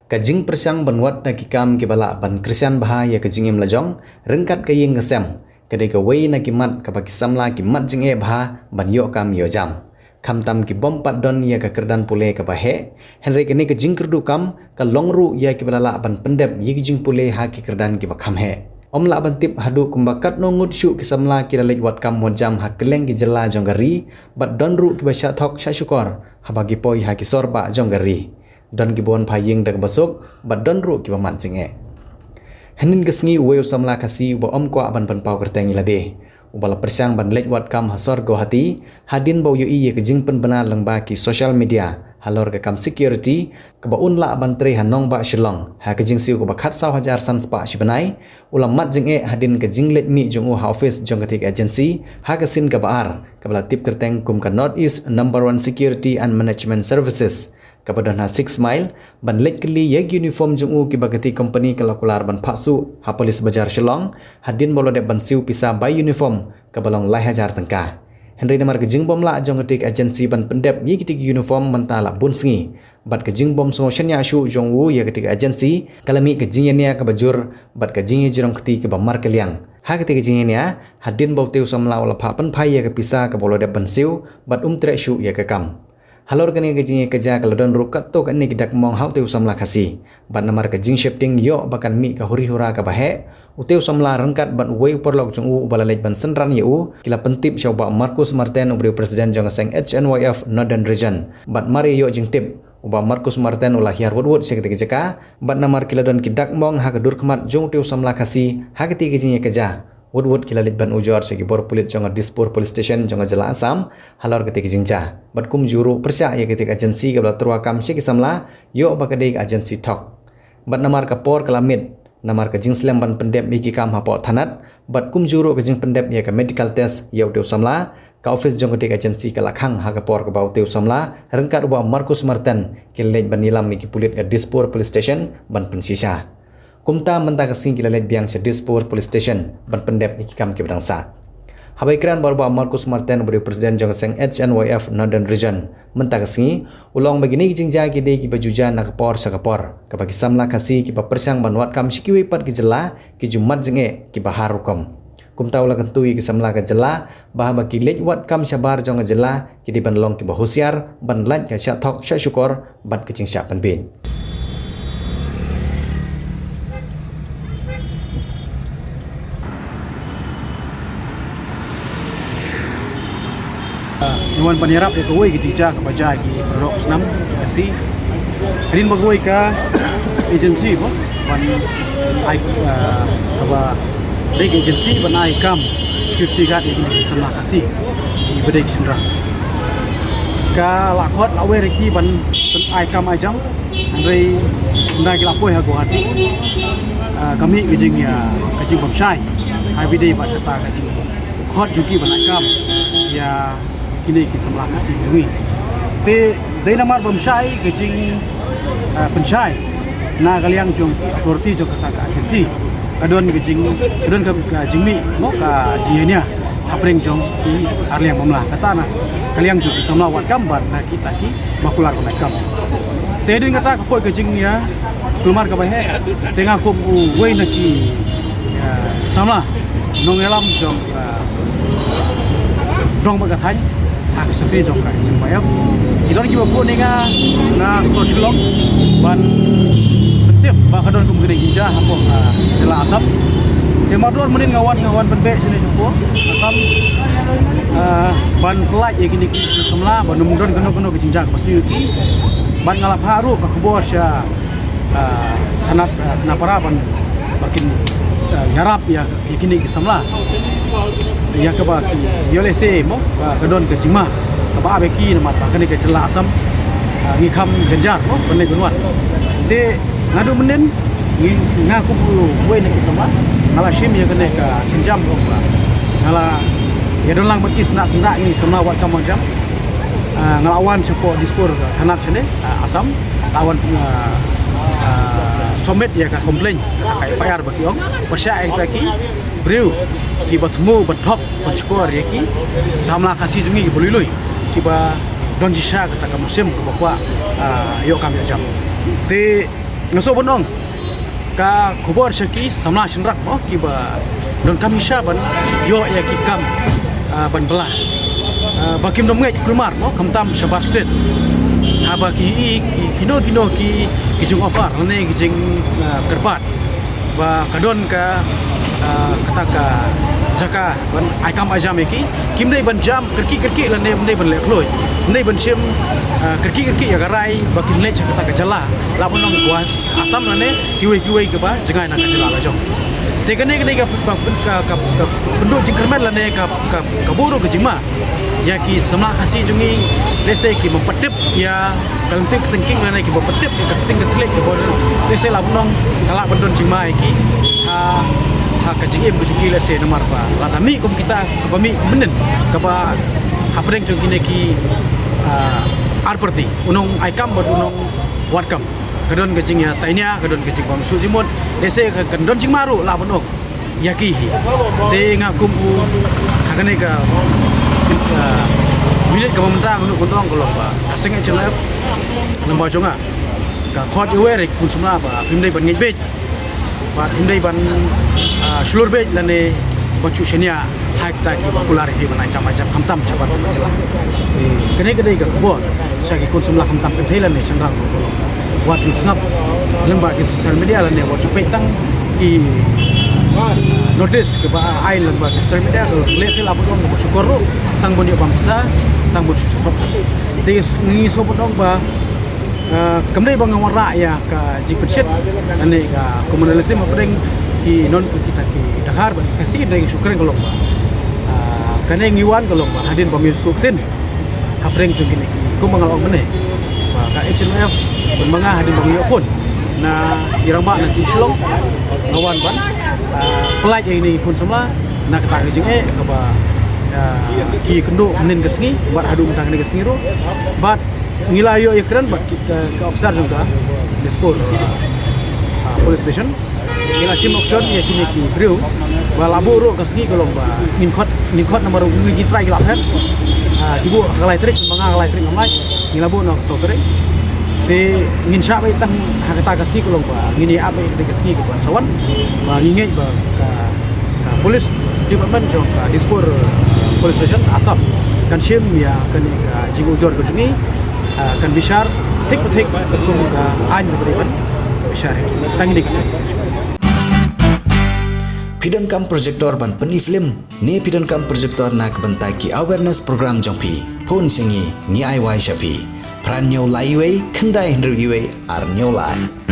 Kajing persyang benwat na kikam kibala ban Kristian bahaya kajing melajong rengkat kaying ngesem kadai kawai na kimat kapakisamla kimat jing bah ban yok kam yo jam kam tam ki bompat don ya ka kerdan pule kapahe Henry kene kajing kerdu kam ka longru ya kibala ban pendep yi kajing pule ha ki kerdan ki bakam he omla ban tip hadu kumbakat no ngut syu kisamla kiralek wat kam jam ha keleng ki jela jonggari bat don ru ki basya thok sya syukor ha bagi poi ha ki sorba jonggari don gibon paying dak basuk bad don ru ki baman jinge hanin gesngi we usamla kasi bo om kwa ban pan pau kerteng ilade ubala persyang ban lek wat kam hasor go hati hadin bau yui ye kejing pen benar lengba ki social media halor ke kam security ke ba unla ban tre hanong ba shilong ha kejing siu ko ba khat saw hajar sans pa shibanai ulam mat jinge hadin kejing let mi jong u office jong katik agency ha kasin ka baar kabala tip kerteng kum ka North East number 1 security and management services kepada 6 mile ban lek keli yeg uniform jungu ki bagati company kalakular ban phasu ha polis bajar Shillong hadin bolode ban siu pisa by uniform kabalong lai hajar tengka Henry namar kejing bom la jong ketik agency ban pendep yi ketik uniform mentala bunsngi bat kejing bom songo shenya shu jongwu ya ketik agency kalami kejing nya ka bajur bat kejing jirong keti ke bamar keliang ha ketik kejing nya hadin bauteu samla wala pha pan phai ya ke pisa ka bolode ban siu bat tre shu ya ke kam halor kani kejing keja kalau don rukat to kan ni kidak mong hau teu samla khasi ban namar kejing shifting yo bakan mi ka huri hura ka bahe uteu samla rengkat ban wei porlok jong u balalej ban senran yu kila pentip coba Marcus Martin ubri presiden jong seng HNYF Northern Region bat mari yo jing tip uba Marcus Martin ulah hiar wud sekete kejaka bat namar kila don kidak mong ha kedur kemat jong teu samla khasi ha keti kejing keja Wood kila litban ujor segi bor pulit jonga Dispur police station jonga Jela Asam halor ketik jingja bat kum juru persya ya ketik agensi kabla turwa kam segi samla yo bakadei agensi tok bat namar kapor kelamit namar ke jing slem ban pendep miki kam hapo thanat bat kum juru ke jing pendep ya ke medical test ya uteu samla ka office jonga ketik agensi kalakhang ha kapor ke bau teu samla rengkat uba Marcus Martin kilej ban nilam miki pulit ke Dispur police station ban pensisa kumta menta kasing kilalet biang Dispur police station ban pendep ikikam ke bangsa habai kran barba Marcus Martin beri presiden jong seng HNYF Northern Region menta kasing ulong begini jingja ki de ki bajuja nak por sakapor ka bagi samla kasi ki persyang banwat kam sikiwi pat ki jela ki jumat jenge ki bahar hukum kumta ula kentui ki samla ka jela bah bagi lej wat kam sabar jong jela ki di ban long ki bahusiar ban laj ka sya thok sya syukor bat ke jing sya penbin Iwan penyerap ya kawai ke jijak ke baca ki produk senam kasi hadin bagoi ka agensi bo ban ai apa dek agensi ban ai kam security guard ini sama kasi di bedai kisendra ka lakot lawe reki ban ai kam ai jam andai ndai lapoi ha hati kami kejing ya kejing bamsai ai bidai ban kata kejing khot juki ban ai kam ya kini kisamla kasih jungi te dai namar bamsai kejing pensai na kaliang jong authority jong kata ka agensi kadon kejing kadon ka jingmi mo ka jienya apreng jong ki arliang mamlah kata na kaliang jong kisamla wat kambar na kita ki makular ka kam te din kata ko kejing ya keluar ka bahe tengah ko wei na ki sama nongelam jong dong bagathai ak sepi jong ka jeng bayam idon ki bapu ninga na Shillong ban tiap bakadon kum gede jinja hapo Jela Asam de mador menin ngawan benbe sini jumpo Asam ban pelaj ya gini semla ban numdon keno ke jinja pas yuki ban ngalap haru ka kebor sya tanapara ban makin nyarap ya gini ke semla ya ke baki yolese mo kadon ke jima ke ba beki nama kene ke Jela Asam ngikam genjar mo bene gunwan de ngadu menen ngaku we ne sama ngala shim ya kene ke senjam ko ngala ya dolang beki sena ini semua wat kam jam ngelawan sepo Dispur tanap sene Asam lawan somet ya ka komplain ka FIR baki ong persya ai baki breu ki batmu bathok panskor ya ki samla kasih jungi boliloi ki ba don jisha kata ka musim ko bakwa yo kam jam te ngaso bonong ka khobor syaki samla chenrak mo ki ba don kamisha ban yo ya ki kam ban belah bakim nomngai kulmar mo kamtam Sebastian haba ki kino ki jung offer ne ki jing kerpat ba kadon ka kata ka jaka ban aikam ajam ki kim nei ban jam kerki la ne ban le kloi nei ban sim kerki ya garai ba kim nei kata ka jala la bonong kuat asam la ne kiwi ke ba jangai nak jala la jong te kene ka penduk jingkermen la ne ka buru ke jingma ya ki samla kasih jungi lese ki mempetip ya kalentik sengking la ne ki mempetip ka ting ketlek ke lese la bonong kala bendon jingma ki ka jingim ke juki lese nomor ba la nami kum kita ke bami menen ke ba hapreng jung kine ki arperti unong aikam ba unong watkam kadon ke jing ya tainya kadon ke jing bam sujimon lese ke kadon jing maru la bonok yaki te ngakum hakane ka milit ka pemerintah untuk kontong kalau ba kaseng celap lemba jonga ka khot iwe kun sumla ba pimdai ban ngibet ba pimdai ban sulur bet lane bancu senia hak ta ki popular hi ban aikam macam kamtam sabat macam kene ka bo sagi kun sumla kamtam ke thailand ne sangrang wat snap lemba ki social media lane wat petang ki notice ke ba ai lemba social media ke lese la bodong ko syukuru tang boni bangsa tang boni syukuru te ngi so bodong ba kamdai bang warna ya ka jipet ane ka komunalisme mapring ki non kita ki Dakar ba kasih dai syukuran kalau ba kane ngiwan kalau ba hadin bami suktin hapreng tu gini ko mangal og mene ba ka HMF manga hadin bami pun na irang ba nanti silong ngawan ban pelaj ini pun semua nak kata ke jeng ke ba ki kendo menin ke sengi bat hadu mentang ke sengi ro bat ngilayo ya keren bat ke officer juga dispor police station ila sim option ya kini ki brio ba labu ro ke sengi kalau ba ninkot nomor ngi try gelap kan ibu kalai trik manga kalai trik ngamai ngilabu no so trik te ngin sha bai tang hakata kasih kalau ba ngini apa ke kesini ke ban sawan ba ngingai ba ka polis department jong ka dispor police station asap kan sim ya kan jingu jor ke juni kan bishar thik ketung ka an beriban bishar tang dik Pidon kam projector ban peni film ne pidon kam projector nak bentaki awareness program jongpi pon singi ni ai wai shapi pran nyau lai wei kendai ndru iwe ar nyau lai